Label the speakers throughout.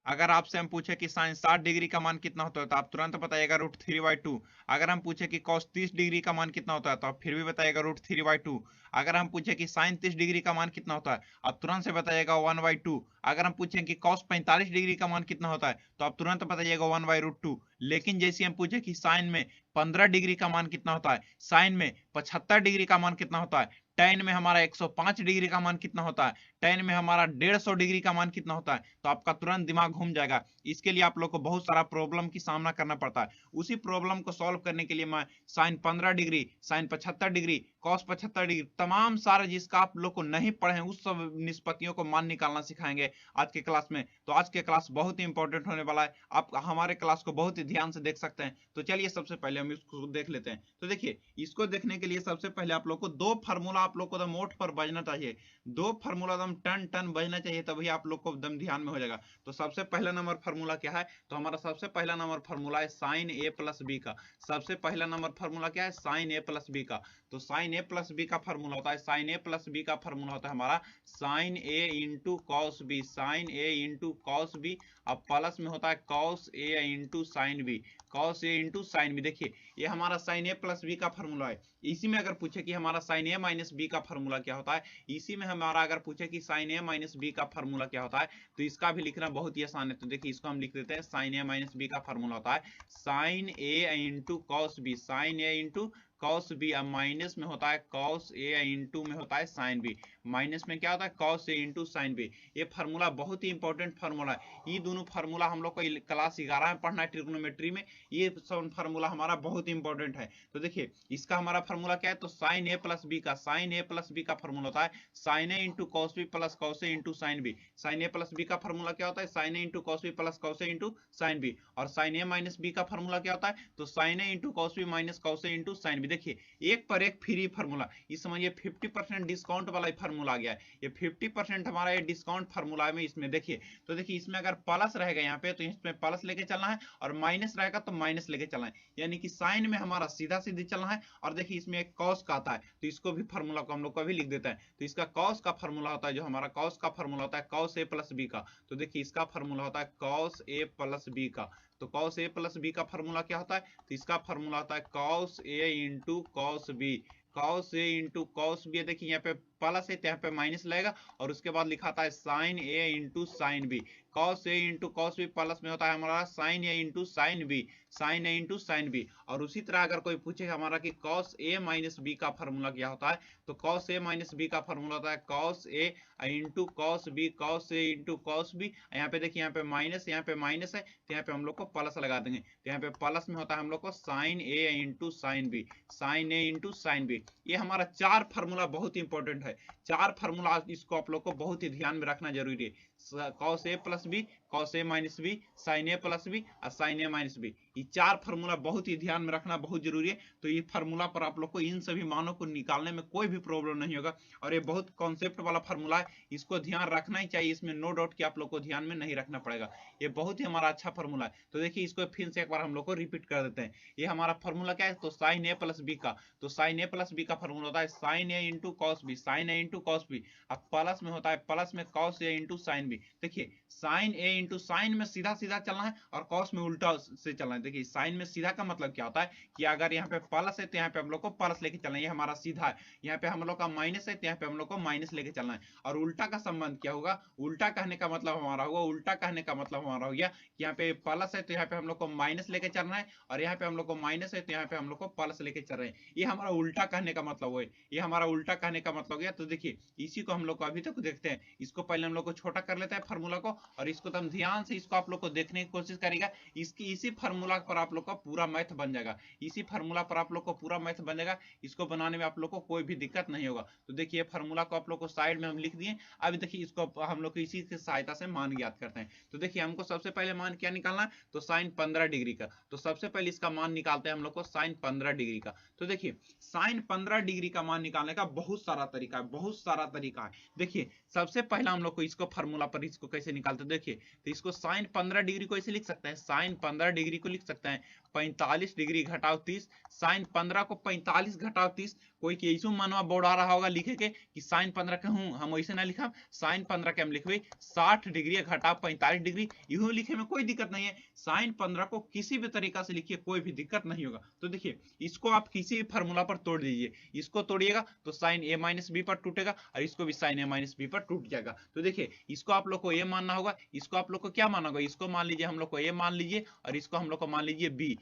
Speaker 1: अगर आपसे हम पूछे कि साइन 60 डिग्री का मान कितना होता है तो आप तुरंत बताइएगा √3/2। अगर हम पूछे कि कॉस 30 डिग्री का मान कितना होता है तो आप फिर भी बताइएगा √3/2। अगर हम पूछे कि साइन 30 डिग्री का मान कितना होता है आप तुरंत से बताइएगा 1/2। अगर हम पूछे कि कॉस 45 डिग्री का मान कितना होता है तो आप तुरंत बताइएगा 1/√2। लेकिन जैसे हम पूछे कि साइन में 15 डिग्री का मान कितना होता है, साइन में 75 डिग्री का मान कितना होता है, tan में हमारा 105 डिग्री का मान कितना होता है, tan में हमारा 150 डिग्री का मान कितना होता है, तो आपका तुरंत दिमाग घूम जाएगा। इसके लिए आप लोग को बहुत सारा प्रॉब्लम की सामना करना पड़ता है। उसी प्रॉब्लम को सॉल्व करने के लिए मैं sine 15 degree, sine 75 degree, cos 75 degree, तमाम सारे जिसका आप लोग को नहीं पढ़े हैं उस सब निष्पत्तियों को मान निकालना सिखाएंगे आज के क्लास में। तो आज के क्लास बहुत ही इंपॉर्टेंट होने वाला है, आप हमारे क्लास को बहुत ही ध्यान से देख सकते हैं। तो चलिए सबसे पहले हम इसको देख लेते हैं। तो देखिए, इसको देखने के लिए सबसे पहले आप लोग को दो फार्मूला आप लोग को एकदम मोट पर बजना चाहिए, दो फार्मूला एकदम टन टन बजना चाहिए, तभी आप लोग को एकदम ध्यान में हो जाएगा। तो सबसे पहला नंबर फार्मूला क्या है, तो हमारा सबसे पहला नंबर फार्मूला है साइन ए प्लस बी का। सबसे पहला नंबर फार्मूला क्या है, साइन ए प्लस बी का। तो साइन ए प्लस बी का फार्मूला होता है, साइन ए प्लस बी का फार्मूला होता है हमारा sign a into cos b, sine a into cos B. अब प्लस में होता है cos a into sine b, cos a into sine B. देखिए ये हमारा साइन ए प्लस बी का फार्मूला है। इसी में अगर पूछे कि हमारा साइन ए माइनस बी का फार्मूला क्या होता है, इसी में हमारा अगर पूछे कि साइन ए माइनस बी का फार्मूला क्या होता है, तो इसका भी लिखना बहुत ही आसान है। तो देखिए इसको हम लिख देते हैं, साइन ए माइनस बी का फार्मूला होता है sine a into cos b, sine a into cos B. अब माइनस में होता है कॉस ए इंटू में होता है साइन बी, माइनस में क्या होता है cos a into sine b. ये फार्मूला बहुत ही इंपॉर्टेंट फार्मूला है। ये दोनों फार्मूला हम लोग को क्लास 11 में पढ़ना है ट्रिग्नोमेट्री में, ये सब फार्मूला हमारा बहुत इंपॉर्टेंट है। तो देखिए इसका हमारा फार्मूला क्या है, तो साइन ए प्लस बी का, साइन ए प्लस बी का फार्मूला होता है sine a into cos B plus cos a into sine b. Sine a plus b का फार्मूला क्या होता है, sine a into cos B plus cos a into sine b. और sine a minus b का formula क्या होता है, तो sine a into cos b minus cos a into sine B. देखिए एक पर एक फ्री फार्मूला, इस समय ये 50% डिस्काउंट वाला फार्मूला आ गया है। ये 50% हमारा ये डिस्काउंट फार्मूला में इसमें देखिए, तो देखिए इसमें अगर प्लस रहेगा यहाँ पे तो इसमें प्लस लेके चलना है, और माइनस रहेगा तो माइनस लेके चलना है, यानी कि साइन में हमारा सीधा सीधी चलना है। और देखिए इसमें एक कॉस का आता है, तो इसको भी फार्मूला को हम लोग को भी लिख देते हैं। तो इसका कॉस का फार्मूला होता है, जो हमारा कॉस का फार्मूला होता है कॉस ए प्लस बी का। तो देखिए इसका फार्मूला होता है कॉस ए प्लस बी का। तो कॉस ए प्लस बी का फार्मूला क्या होता है, तो इसका फार्मूला होता है cos a into cos B, cos a into cos b. देखिए यहाँ पे प्लस है तो यहाँ पे माइनस लगेगा, और उसके बाद लिखा था sign a into sine b, cos a into cos B, plus में होता है हमारा sign a into sine b, sine a into sine b. और उसी तरह अगर कोई पूछे हमारा कि कॉस ए माइनस बी का फार्मूला क्या होता है, तो कॉस ए माइनस बी का फार्मूला होता है cos a into cos B, cos a into cos b. यहाँ पे देखिए यहाँ पे माइनस है, तो यहाँ पे हम लोग को प्लस लगा देंगे, तो यहाँ पे प्लस में होता है हम लोग को sign a into sine b, sine a into sine b. ये हमारा चार फार्मूला बहुत इंपॉर्टेंट है, चार फार्मूला इसको आप लोग को बहुत ही ध्यान में रखना जरूरी है। Cos a plus B, cos A minus B, sine a plus B और साइन ए माइनस बी, ये चार फार्मूला बहुत ही ध्यान में रखना बहुत जरूरी है। तो ये फार्मूला पर आप लोग को इन सभी मानों को निकालने में कोई भी प्रॉब्लम नहीं होगा, और ये बहुत कॉन्सेप्ट वाला फार्मूला है, इसको ध्यान रखना ही चाहिए, इसमें नो डाउट कि आप लोग को ध्यान में नहीं रखना पड़ेगा। ये बहुत ही हमारा अच्छा फार्मूला है। तो देखिए इसको फिर से एक बार हम लोग को रिपीट कर देते हैं। ये हमारा फार्मूला क्या है, तो साइन ए प्लस बी का, तो साइन ए प्लस बी का फार्मूला होता है sine a into cos b, sine a into cos B. अब प्लस में होता है प्लस में cos a into sine B. देखिए साइन ए इंटू साइन में सीधा सीधा चलना है, और कॉस में उल्टा से चलना है। देखिए साइन में सीधा का मतलब क्या होता है कि अगर यहाँ पे प्लस है तो यहाँ पे हम लोग को प्लस लेके चलना है, ये हमारा सीधा है। यहाँ पे हम लोग का माइनस है तो यहाँ पे हम लोग को माइनस लेके चलना है। और उल्टा का संबंध क्या होगा, उल्टा कहने का मतलब हमारा होगा, उल्टा कहने का मतलब हमारा हो गया यहाँ पे प्लस है तो यहाँ पे हम लोग को माइनस लेके चलना है, और यहाँ पे हम लोग को माइनस है तो यहाँ पे हम लोग को प्लस लेके चल रहे हैं। ये हमारा उल्टा कहने का मतलब है, ये हमारा उल्टा कहने का मतलब गया। तो देखिए इसी को हम लोग को अभी तक देखते हैं, इसको पहले हम लोग को छोटा कर लेते हैं फार्मूला को, और इसको तो हम ध्यान से इसको आप लोग को देखने की कोशिश करेगा। इसकी इसी फार्मूला पर आप लोग का पूरा मैथ बन जाएगा, इसी फार्मूला पर आप लोग को पूरा मैथ बन जाएगा, इसको बनाने में आप लोग को कोई भी दिक्कत नहीं होगा। तो देखिए फार्मूला को आप लोग को साइड में हम लिख दिए। अभी देखिए इसको हम लोग इसी की सहायता से मान ज्ञात करते हैं। तो देखिए हमको सबसे पहले मान क्या निकालना है, तो साइन 15 डिग्री का। तो सबसे पहले इसका मान निकालते हैं हम लोग को साइन 15 डिग्री का। तो देखिए साइन 15 डिग्री का मान निकालने का बहुत सारा तरीका है, बहुत सारा तरीका है। देखिए सबसे पहला हम लोग को इसको फार्मूला पर इसको कैसे निकालते हैं, देखिए तो इसको साइन 15 डिग्री को ऐसे लिख सकते हैं, साइन 15 डिग्री को लिख सकते हैं 45 डिग्री घटाओ 30। साइन 15 को 45 घटाओ 30 कोई के ऐसो मनवा बोर्ड आ रहा होगा लिखे के कि साइन 15 के हूं, हम ऐसे ना लिखा, साइन 15 के हम लिखबे 60 डिग्री घटा 45 डिग्री, इहो लिखे में कोई दिक्कत नहीं है। साइन 15 को किसी भी तरीका से लिखिए, कोई भी दिक्कत नहीं होगा। तो देखिए इसको आप किसी भी फार्मूला पर तोड़ दीजिए, इसको तोड़िएगा तो साइन a माइनस बी पर टूटेगा और इसको भी साइन a माइनस बी पर टूट जाएगा। तो देखिए इसको आप लोग को a मानना होगा, इसको आप लोग को क्या मानना होगा, इसको मान लीजिए हम लोग को a मान लीजिए और इसको हम लोग को मान लीजिए b।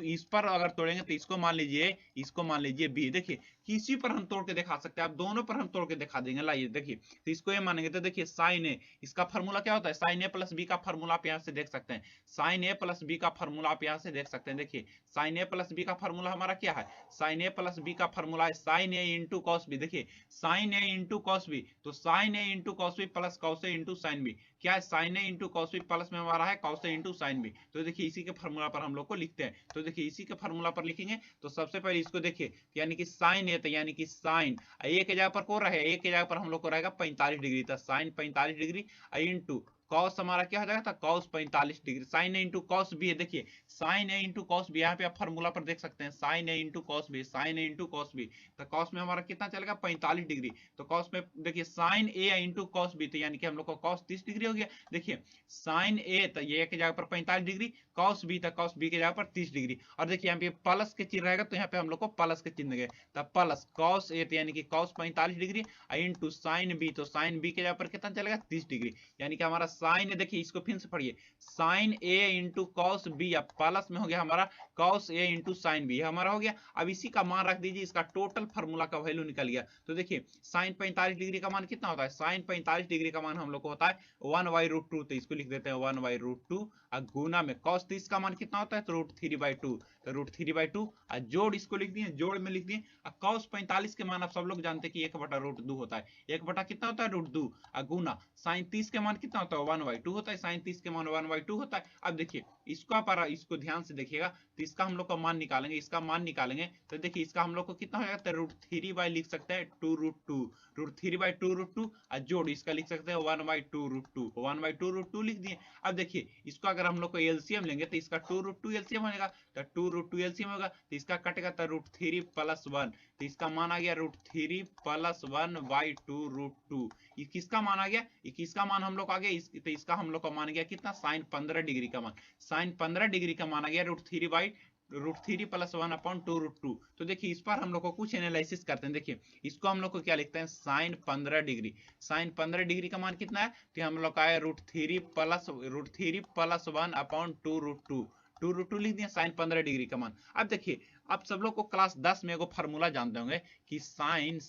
Speaker 1: इस पर अगर तोड़ेंगे तो इसको मान लीजिए, इसको मान लीजिए b। देखिए किसी पर हम तोड़ के दिखा सकते हैं, आप दोनों पर हम तोड़ के दिखा देंगे। लाइए देखिए, तो इसको ये मानेंगे तो देखिए साइन a, इसका फार्मूला क्या होता है, साइन a प्लस बी का फार्मूला आप यहाँ से देख सकते हैं, साइन a प्लस बी का फार्मूला आप यहाँ से देख सकते हैं। देखिए साइन a प्लस बी का फार्मूला हमारा क्या है, साइन a प्लस बी का फार्मूला है sine a into cos b. देखिए sine a into cos b, तो sine a into cos B plus cos a into sine b, क्या है sine a into cos B plus में हमारा है cos a into sine B. तो देखिए इसी के फार्मूला पर हम लोग को लिखते हैं। तो देखिए इसी के फार्मूला पर लिखेंगे तो सबसे पहले इसको देखिए, यानी कि साइन a, तो यानी कि साइन a के जगह पर कौन रहे, a के जगह पर हम लोग को रहेगा 45 डिग्री, तो साइन 45 डिग्री इंटू कॉस हमारा क्या हो जाएगा था, cos 45 degree, sign a into cos B है। देखिए sine a into cos b, यहाँ पे आप फार्मूला पर देख सकते हैं sine a into cos b, sine a into cos b, तो कॉस में हमारा कितना चलेगा 45 डिग्री, तो कॉस में देखिए sine a into cos b, तो यानी कि हम लोग को कॉस 30 डिग्री हो गया। देखिए साइन ए, तो ये के जगह पर 45 डिग्री, कॉस बी, तो कॉस बी के जगह पर 30 डिग्री, और देखिए यहाँ पे प्लस के चिन्ह रहेगा तो यहाँ पे हम लोग को प्लस के चिन्ह गए, तो प्लस कॉस ए, तो यानी कि cos 45 degree into sine B, तो साइन बी के जगह पर कितना चलेगा 30 डिग्री, यानी कि हमारा साइन, देखिए इसको फिर से पढ़िए, sign a into cos B, अब प्लस में हो गया हमारा cos a into sine B हमारा हो गया। अब इसी का मान रख दीजिए, इसका टोटल फार्मूला का वैल्यू निकल गया। तो देखिए साइन 45 डिग्री का मान कितना होता है, साइन 45 डिग्री का मान हम लोग को होता है 1/√2, तो इसको लिख देते हैं 1/√2, और गुना में कॉस 30 का मान कितना होता है तो √3/2, तो √3/2, और जोड़ इसको लिख दिए, जोड़ में लिख दिए, और कॉस 45 के मान आप सब लोग जानते हैं कि 1/√2 होता है, 1 कितना होता है √2, और गुना साइन 30 के मान कितना होता है 1/2 होता है, साइन 30 के मान 1/2 होता है। अब देखिए इसको आप इसको ध्यान से देखिएगा, तो इसका हम लोग का मान निकालेंगे, इसका मान निकालेंगे तो देखिए इसका हम लोग को कितना हो जाएगा, √3 लिख सकते हैं 2√2, √3/2√2, और जोड़ इसका लिख सकते हैं 1/2√2, 1/2√2 लिख दिए। अब देखिए इसको अगर हम लोग को एलसीएम लेंगे तो इसका 2√2 एलसीएम होगा, तो 2√2 एलसीएम होगा तो इसका कटेगा तो √3 + 1, तो इसका मान आ गया √3 + 1/2√2। ये किसका मान आ गया, ये किसका मान हम लोग आ गया, तो इसका हम लोग का मान गया कितना, साइन 15 डिग्री का मान, साइन 15 डिग्री का मान आ गया √3 + 1/2√2। तो देखिए इस पर हम लोग को कुछ एनालिसिस करते हैं। देखिए इसको हम लोग को क्या लिखते हैं, साइन 15 डिग्री, साइन 15 डिग्री का मान कितना है, तो हम लोग का है √3 + 1/2√2, 2√2 लिख दिया साइन 15 डिग्री का मान। अब देखिए आप सब लोग को क्लास 10 में एगो फार्मूला जानते होंगे कि sine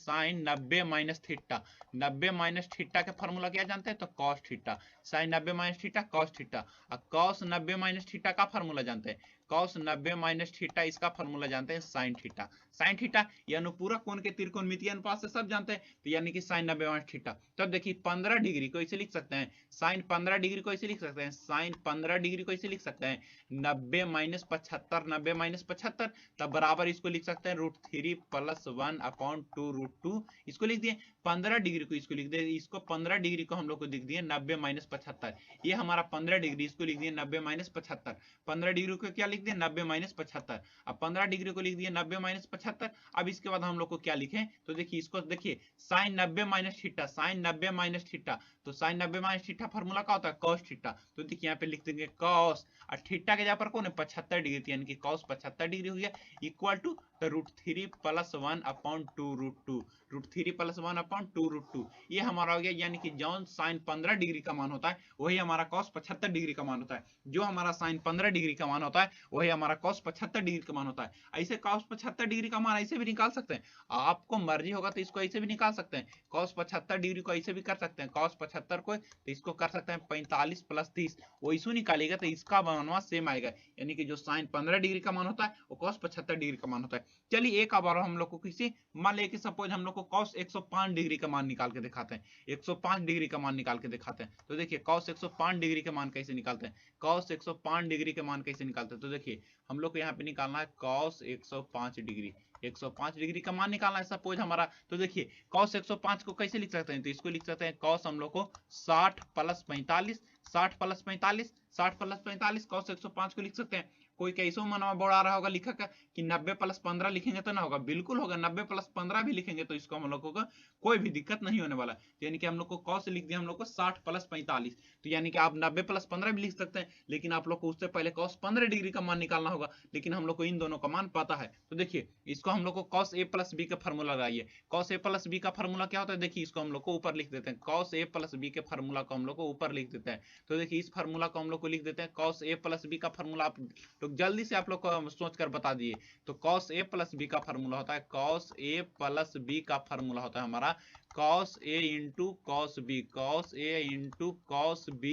Speaker 1: 90 minus theta, 90 minus theta का फार्मूला क्या जानते हैं, तो cos theta, sine 90 minus theta cos theta, और कॉस 90 माइनस थीटा का फार्मूला जानते हैं, कॉस 90 माइनस थीटा, इसका फार्मूला जानते हैं साइन थीटा, साइन थीटा ये अनुपूरक कोण के त्रिकोणमितीय अनुपात से सब जानते हैं, तो यानी कि साइन 90 माइनस थीटा। तब देखिए 15 डिग्री को इसे लिख सकते हैं, साइन 15 डिग्री को इसे लिख सकते हैं, साइन 15 डिग्री को इसे लिख सकते हैं 90 माइनस 75, 90 माइनस 75, तब बराबर इसको लिख सकते हैं √3 + 1/2√2, इसको लिख दिए। 15 डिग्री को इसको लिख दिए, इसको 15 डिग्री को हम लोग को लिख दिए 90 माइनस 75, ये हमारा 15 डिग्री, इसको लिख दिए 90 माइनस 75, 15 डिग्री को क्या लिख दिए 90 माइनस 75, अब 15 डिग्री को लिख दिए 90 माइनस 75। अब इसके बाद हम लोग को क्या लिखें, तो देखिए इसको देखिए sine 90 minus theta, sine 90 minus theta, तो साइन 90 माइनस थीटा फार्मूला क्या होता है कॉस थीटा, तो देखिए यहाँ पे लिख देंगे कॉस, और थीटा के जगह पर कौन है 75 डिग्री, यानी कि कॉस 75 डिग्री हो गया, इक्वल टू तो √3 + 1/2√2, √3 + 1/2√2, ये हमारा हो गया, यानी कि जौन साइन 15 डिग्री का मान होता है वही हमारा कॉस 75 डिग्री का मान होता है, जो हमारा साइन 15 डिग्री का मान होता है वही हमारा कॉस 75 डिग्री का मान होता है। ऐसे कॉस 75 डिग्री का मान ऐसे भी निकाल सकते हैं, आपको मर्जी होगा तो इसको ऐसे भी निकाल सकते हैं, कॉस 75 डिग्री को ऐसे भी कर सकते हैं, कॉस 75 को तो इसको कर सकते हैं 45 + 30, वैसे निकालेगा तो इसका मानवा सेम आएगा, यानी कि जो साइन 15 डिग्री का मान होता है वो कॉस 75 डिग्री का मान होता है। चलिए एक बार हम लोग को किसी मान लें कि सपोज हम लोग को कॉस 105 डिग्री का मान निकाल के दिखाते हैं, 105 डिग्री का मान निकाल के दिखाते हैं, तो देखिए कॉस 105 डिग्री के मान कैसे निकालते हैं, कॉस 105 डिग्री के मान कैसे निकालते हैं, तो देखिए हम लोग को यहाँ पे निकालना है कॉस 105 डिग्री, 105 डिग्री का मान निकालना है सपोज हमारा, तो देखिए कॉस 105 को कैसे लिख सकते हैं, तो इसको लिख सकते हैं कॉस हम लोग को 60 + 45, 60 प्लस 45, 60 प्लस 45 cos 105 को लिख सकते हैं। कोई कैसो मनवा बोर्ड आ रहा होगा लिखा कि 90 प्लस 15 लिखेंगे तो ना होगा, बिल्कुल होगा, 90 प्लस 15 भी लिखेंगे तो इसको हम लोगों को कोई भी दिक्कत नहीं होने वाला। यानी कि हम लोग को cos लिख दिया हम लोग को 60 प्लस 45, तो यानी कि आप 90 प्लस 15 भी लिख सकते हैं, लेकिन आप लोग को उससे पहले cos 15 डिग्री का मान निकालना होगा, लेकिन हम लोग को इन दोनों का मान पता है। तो देखिए इसको हम लोग को cos a प्लस b का फॉर्मूला लगाइए। cos a प्लस b का फॉर्मूला क्या होता है, देखिए इसको हम लोग को ऊपर लिख देते हैं, cos a प्लस b के फॉर्मूला को हम लोग को ऊपर लिख देते हैं। तो देखिए इस फॉर्मूला को हम लोग को लिख देते हैं, cos a प्लस b का फॉर्मूला आप लोग जल्दी से आप लोग को सोच कर बता दिए। तो cos a प्लस b का फॉर्मूला होता है, cos a प्लस b का फॉर्मूला होता है हमारा cos a into cos b, cos a into cos b,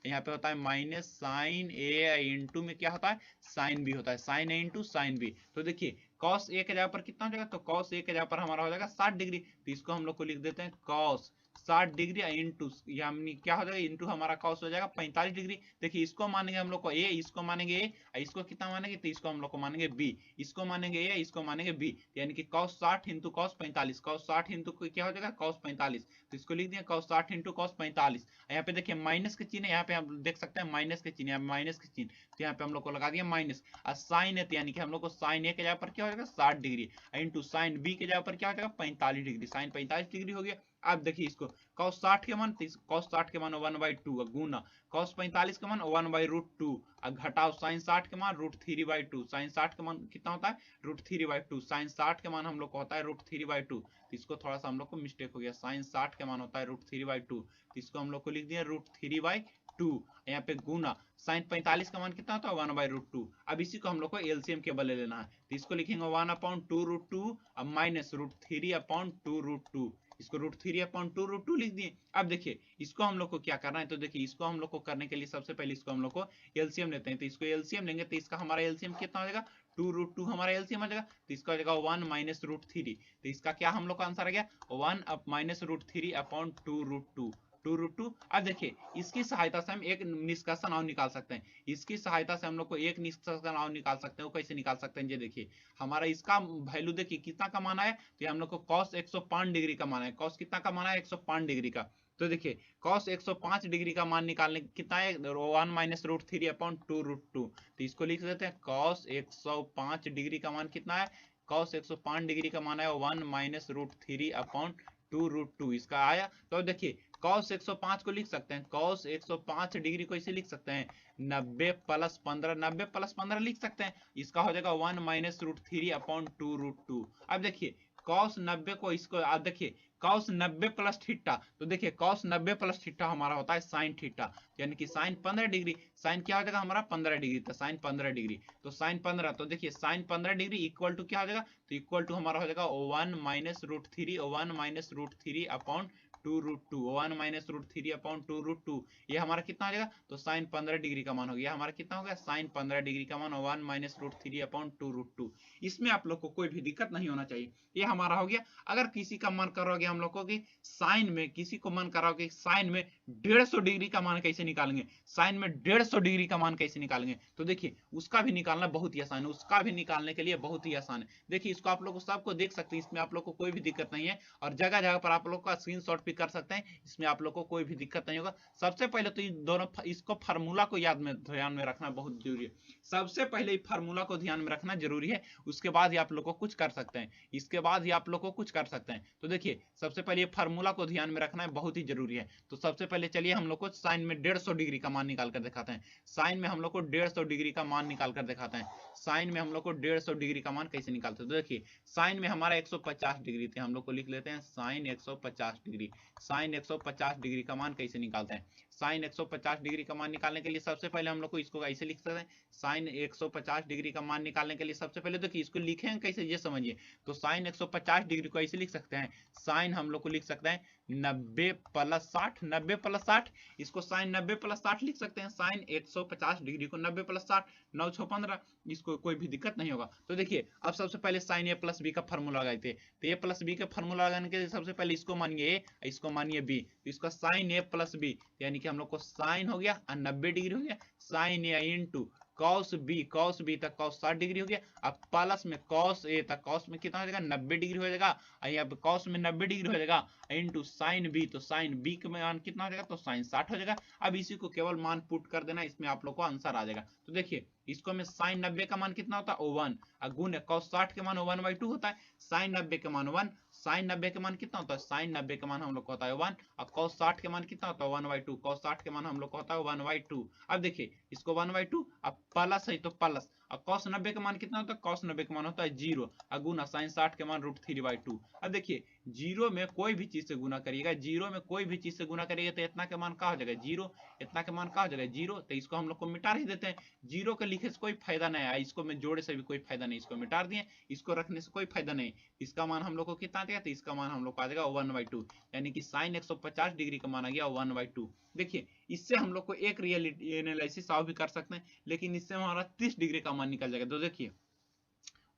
Speaker 1: यहाँ पे होता है माइनस sin a इंटू में क्या होता है sin b होता है, sin a into sin b। तो देखिए cos a के जगह पर कितना हो जाएगा, तो cos a के जगह पर हमारा हो जाएगा 60 डिग्री, तो इसको हम लोग को लिख देते हैं cos 60 डिग्री इंटू यानी क्या हो जाएगा, इंटू हमारा cos हो जाएगा 45 डिग्री। देखिए इसको मानेंगे हम लोग को a, इसको मानेंगे a, इसको कितना मानेंगे, तो इसको हम लोग को मानेंगे b, इसको मानेंगे a, इसको मानेंगे b, यानी कि cos 60 into cos 45, cos 60 into क्या हो जाएगा cos 45, तो इसको लिख दिया cos 60 इंटू cos 45। यहाँ पे देखिए माइनस के चिन्ह, यहाँ पे आप देख सकते हैं माइनस के चिन्ह, माइनस के चिन्ह, तो यहाँ पे हम लोग को लगा दिया माइनस। और साइन है, यानी कि हम लोग को साइन ए के जगह पर क्या हो जाएगा 60 डिग्री, इंटू साइन बी के जगह पर क्या हो जाएगा 45 डिग्री, साइन 45 डिग्री हो गया। अब देखिए इसको cos 60 के मान, cos 60 के मान 1/2 गुना cos 45 के मान 1/√2, घटाओ sin 60 के मान √3/2, sin 60 के मान कितना होता है √3/2, sin 60 के मान हम लोग को होता है √3/2, तो इसको थोड़ा सा हम लोग को मिस्टेक हो गया, sin 60 के मान होता है √3/2, तो इसको हम लोग को लिख दिया √3/2, यहाँ पे गुना sin 45 का मान कितना होता है 1/√2। अब इसी को हम लोग को एलसीएम केवल ले लेना है, तो इसको लिखेंगे 1/2√2 अब माइनस √3/2√2, इसको √3/2√2 लिख दिए। अब देखिए इसको हम लोग को क्या करना है, तो देखिए इसको हम लोग को करने के लिए सबसे पहले इसको हम लोग को एलसीएम लेते हैं, तो इसको एलसीएम लेंगे तो इसका हमारा एलसीएम कितना हो जाएगा 2√2 हमारा एलसीएम आ जाएगा, तो इसका हो जाएगा 1 माइनस √3, तो इसका क्या हम लोग का आंसर आ गया 1 अप माइनस √3/2√2, 2√2। अब देखिए इसकी सहायता से हम एक निष्कर्षण और निकाल सकते हैं, इसकी सहायता से हम लोग को एक निष्कर्षण और निकाल सकते हैं। वो कैसे निकाल सकते हैं, ये देखिए हमारा इसका वैल्यू देखिए कितना का मान है, तो हम लोग को cos 105 डिग्री का मान है, cos कितना का मान है 105 डिग्री का। तो देखिए cos 105 डिग्री का मान निकालने कितना है 1 माइनस √3/2√2, तो इसको लिख देते हैं cos 105 डिग्री का मान कितना है, cos 105 डिग्री का मान है 1 माइनस √3/2√2 इसका आया। तो देखिए cos 105 को लिख सकते हैं, cos 105 डिग्री को इसे लिख सकते हैं 90 प्लस 15, 90 प्लस 15 लिख सकते हैं, इसका हो जाएगा 1 माइनस √3/2√2। अब देखिए cos 90 को इसको अब देखिए cos 90 प्लस थीटा, तो देखिए cos 90 प्लस थीटा हमारा होता है sin थीटा, यानी कि sin 15 डिग्री, sin क्या हो जाएगा हमारा 15 डिग्री, तो sin 15 डिग्री, तो sin 15, तो देखिए sin 15 डिग्री इक्वल टू क्या हो जाएगा, तो इक्वल टू हमारा हो जाएगा 1 माइनस √3, 1 माइनस √3/2√2, 1 माइनस √3/2√2, ये हमारा कितना आ जाएगा, तो sin 15 डिग्री का मान हो गया, हमारा कितना हो गया sin 15 डिग्री का मान 1 माइनस √3/2√2। इसमें आप लोग को कोई भी दिक्कत नहीं होना चाहिए, ये हमारा हो गया। अगर किसी का मन कर रहा हम लोग को कि साइन में, किसी को मन कर रहा कि साइन में 150 डिग्री का मान कैसे निकालेंगे, साइन में 150 डिग्री का मान कैसे निकालेंगे, तो देखिए उसका भी निकालना बहुत ही आसान है, उसका भी निकालने के लिए बहुत ही आसान है। देखिए इसको आप लोग सबको देख सकते हैं, इसमें आप लोग को कोई भी दिक्कत नहीं है, और जगह जगह पर आप लोग का स्क्रीनशॉट भी कर सकते हैं, इसमें आप लोग को कोई भी दिक्कत नहीं होगा। सबसे पहले तो दोनों इसको फार्मूला को ध्यान में रखना बहुत जरूरी है, सबसे पहले फार्मूला को ध्यान में रखना जरूरी है, उसके बाद ही आप लोग को कुछ कर सकते हैं, इसके बाद ही आप लोग को कुछ कर सकते हैं। तो देखिए सबसे पहले फार्मूला को ध्यान में रखना है, बहुत ही जरूरी है। तो सबसे पहले चलिए हम लोग को साइन में 150 डिग्री का मान निकाल कर दिखाते हैं, साइन में हम लोग को 150 डिग्री का मान निकाल कर दिखाते हैं, साइन में हम लोग को 150 डिग्री का मान कैसे निकालते हैं। तो देखिए साइन में हमारा 150 डिग्री थे, हम लोग को लिख लेते हैं साइन 150 डिग्री, साइन 150 डिग्री का मान कैसे निकालते हैं। साइन 150 डिग्री का मान निकालने के लिए सबसे पहले हम लोग को इसको ऐसे लिख सकते हैं, साइन 150 डिग्री का मान निकालने के लिए सबसे पहले देखिए इसको लिखेंगे कैसे ये समझिए। तो साइन 150 डिग्री को ऐसे लिख सकते हैं, साइन हम लोग को लिख सकते हैं 90 प्लस 60, 90 प्लस 60, इसको साइन 90 प्लस 60 लिख सकते हैं, साइन 150 डिग्री को 90 प्लस 60, 9 6 15, इसको कोई भी दिक्कत नहीं होगा। तो देखिए अब सबसे पहले साइन ए प्लस बी का फॉर्मूला लगाए थे, तो ए प्लस बी का फॉर्मूला लगाने के लिए सबसे पहले इसको मानिए ए, इसको मानिए बी, तो इसका साइन ए प्लस बी, यानी कि हम लोग को साइन हो गया और 90 डिग्री हो गया, sine a into cos B तक कॉस 60 डिग्री हो गया। अब प्लस में कॉस ए तक, कॉस में कितना हो जाएगा 90 डिग्री हो जाएगा, यहाँ पे कॉस में 90 डिग्री हो जाएगा इनटू साइन बी, तो साइन बी का मान कितना हो जाएगा, तो साइन 60 हो जाएगा। अब इसी को केवल मान पुट कर देना, इसमें आप लोग को आंसर आ जाएगा। तो देखिए इसको में साइन 90 का मान कितना होता है 1, गुण कॉस 60 के मान 1/2 होता है, साइन 90 के मान 1, साइन 90 के मान कितना होता है, साइन 90 के मान हम लोग को होता है 1, और cos 60 के मान कितना होता है 1/2, cos 60 के मान हम लोग को होता है 1/2। अब देखिए इसको 1/2, अब प्लस है तो प्लस, और cos 90 का मान कितना होता है, cos 90 का मान होता है 0, और गुना साइन 60 के मान √3/2। अब देखिए जीरो में कोई भी चीज से गुना करिएगा, जीरो में कोई भी चीज से गुना करिएगा तो इतना के मान का हो जाएगा 0, इतना के मान का हो जाएगा 0, तो इसको हम लोग को मिटा ही देते हैं। जीरो के लिखे से कोई फायदा नहीं है, इसको में जोड़े से भी कोई फायदा नहीं, इसको मिटा दिए, इसको रखने से कोई फायदा नहीं। इसका मान हम लोग को कितना देगा, तो इसका मान हम लोग को आ जाएगा 1/2, यानी कि साइन 150 डिग्री का मान आ गया 1/2। देखिए इससे हम लोग को एक रियलिटी एनालिसिस भी कर सकते हैं, लेकिन इससे हमारा 30 डिग्री का मान निकल जाएगा। तो देखिए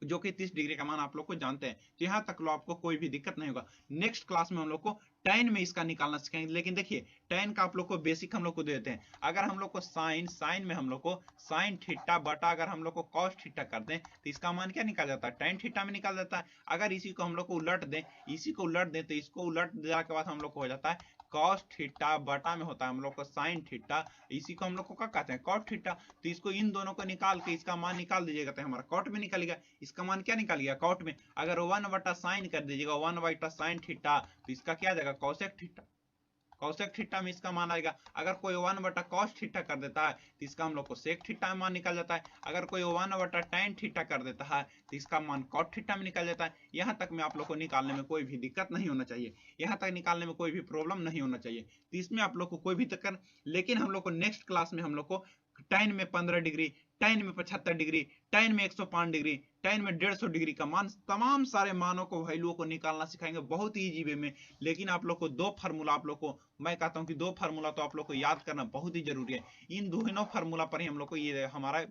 Speaker 1: जो कि 30 डिग्री का मान आप लोग को जानते हैं, तो यहाँ तक लो आपको कोई भी दिक्कत नहीं होगा। नेक्स्ट क्लास में हम लोग को tan में इसका निकालना सीखेंगे, लेकिन देखिए tan का आप लोग को बेसिक हम लोग को दे देते हैं। अगर हम लोग को साइन में हम लोग को साइन थीटा बटा अगर हम लोग को कॉस थीटा कर दें तो इसका मान क्या निकल जाता है, tan थीटा में निकल जाता है। अगर इसी को हम लोग को उलट दें, तो इसको उलट देने के बाद हम लोग को हो जाता है कॉस थीटा बटा में होता है हम लोग को साइन थीटा, इसी को हम लोग को क्या कहते हैं कॉट थीटा। तो इसको इन दोनों को निकाल के इसका मान निकाल दीजिएगा तो हमारा कॉट में निकल गया। इसका मान क्या निकल गया कॉट में, अगर 1/sin कर दीजिएगा 1/sin थीटा, तो इसका क्या आ जाएगा कोसेक थीटा, कोसेक थीटा में इसका मान आएगा। अगर कोई 1/cos थीटा कर देता है तो इसका हम लोग को सेक थीटा में मान निकल जाता है। अगर कोई 1/tan थीटा कर देता है तो इसका मान cot थीटा में निकल जाता है। यहाँ तक में आप लोग को निकालने में कोई भी दिक्कत नहीं होना चाहिए, यहाँ तक निकालने में कोई भी प्रॉब्लम नहीं होना चाहिए। तो इसमें आप लोग को कोई भी दिक्कत, लेकिन हम लोग को नेक्स्ट क्लास में हम लोग को tan में 15 डिग्री, tan में 75 डिग्री, tan में 105 डिग्री, tan में 150 डिग्री का मान, तमाम सारे मानों को वैल्यूओं को निकालना सिखाएंगे बहुत ही इजी वे में। लेकिन आप लोग को दो फार्मूला, आप लोग को मैं कहता हूं कि दो फार्मूला तो आप लोग को याद करना बहुत ही जरूरी है। इन दोनों फार्मूला पर ही हम लोग को ये हमारा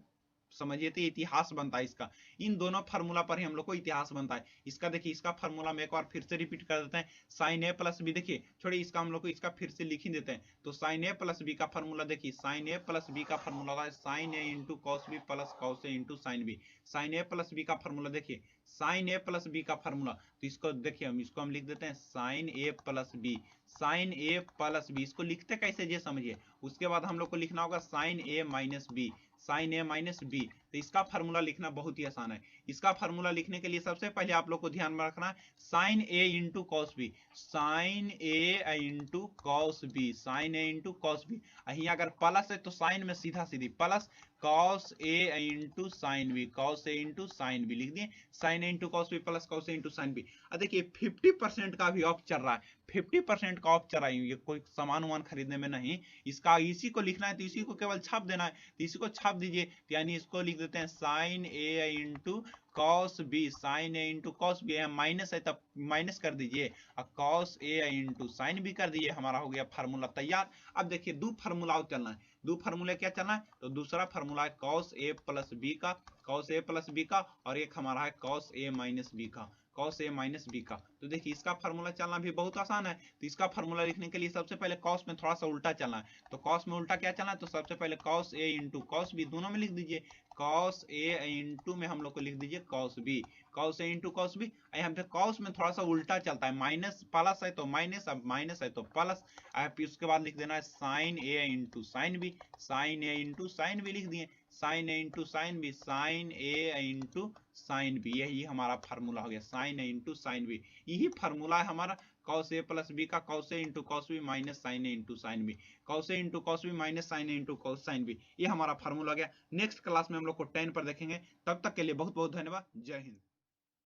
Speaker 1: समझिए तो इतिहास बनता है इसका, इन दोनों फार्मूला पर ही हम लोग को इतिहास बनता है इसका। देखिए इसका फार्मूला में एक बार फिर से रिपीट कर देते हैं, साइन ए प्लस बी, देखिए छोड़िए इसका हम लोग को इसका फिर से लिख ही देते हैं। तो साइन ए प्लस बी का फार्मूला देखिए, साइन ए प्लस बी का फार्मूला होता है sine a into cos B plus cos a into sine b. Sine a plus b का फार्मूला देखिए, साइन ए प्लस बी का फार्मूला, तो इसको देखिए हम लिख देते हैं sine a plus b, sine a plus b. इसको लिखते कैसे ये समझिए, उसके बाद हम लोग को लिखना होगा sign a minus B, sine a minus B. तो इसका फार्मूला लिखना बहुत ही आसान है। इसका फार्मूला लिखने के लिए सबसे पहले आप लोग को ध्यान में रखना है sine a into cos b, sine a into cos b, sine a into cos b. यहाँ अगर प्लस है तो साइन में सीधा सीधी plus cos a into sine b, cos a into sine b लिख दिए, sine a into cos B plus cos a into sine b. अब देखिए 50% का भी ऑफ चल रहा है, 50% का ऑफ चल रहा है, ये कोई सामान वामान खरीदने में नहीं, इसका इसी को लिखना है तो इसी को केवल छाप देना है, तो इसी को छाप दीजिए। यानी इसको लिख देते हैं sine a into cos b, sine a into cos b, minus है तब माइनस कर दीजिए, और cos a into sine B कर दीजिए, हमारा हो गया फार्मूला तैयार। अब देखिए दो फार्मूला चलना है, दो फार्मूला क्या चलना है, तो दूसरा फार्मूला है कॉस ए प्लस बी का, कॉस ए प्लस बी का, और एक हमारा है कॉस ए माइनस बी का, कॉस ए माइनस बी का। तो देखिए इसका फार्मूला चलना भी बहुत आसान है। तो इसका फार्मूला लिखने के लिए सबसे पहले कॉस में थोड़ा सा उल्टा चलना है, तो कॉस में उल्टा क्या चलना है, तो सबसे पहले cos a into cos B दोनों में लिख दीजिए, कॉस ए इंटू में हम लोग को लिख दीजिए cos B, cos a into cos b. यहाँ पे कॉस में थोड़ा सा उल्टा चलता है, माइनस प्लस है तो माइनस, अब माइनस है तो प्लस, फिर उसके बाद लिख देना है sine a into sine b, sine a into sine b लिख दिए, sine a into sine b, sine a into sine b, यही हमारा फार्मूला हो गया sine a into sine b. यही फार्मूला है हमारा कॉस ए प्लस बी का, cos a into cos b minus sine a into sine b, cos a into cos b minus sine a into cos sine b, ये हमारा formula गया। Next class में हम लोग को tan पर देखेंगे, तब तक के लिए बहुत बहुत धन्यवाद, जय हिंद।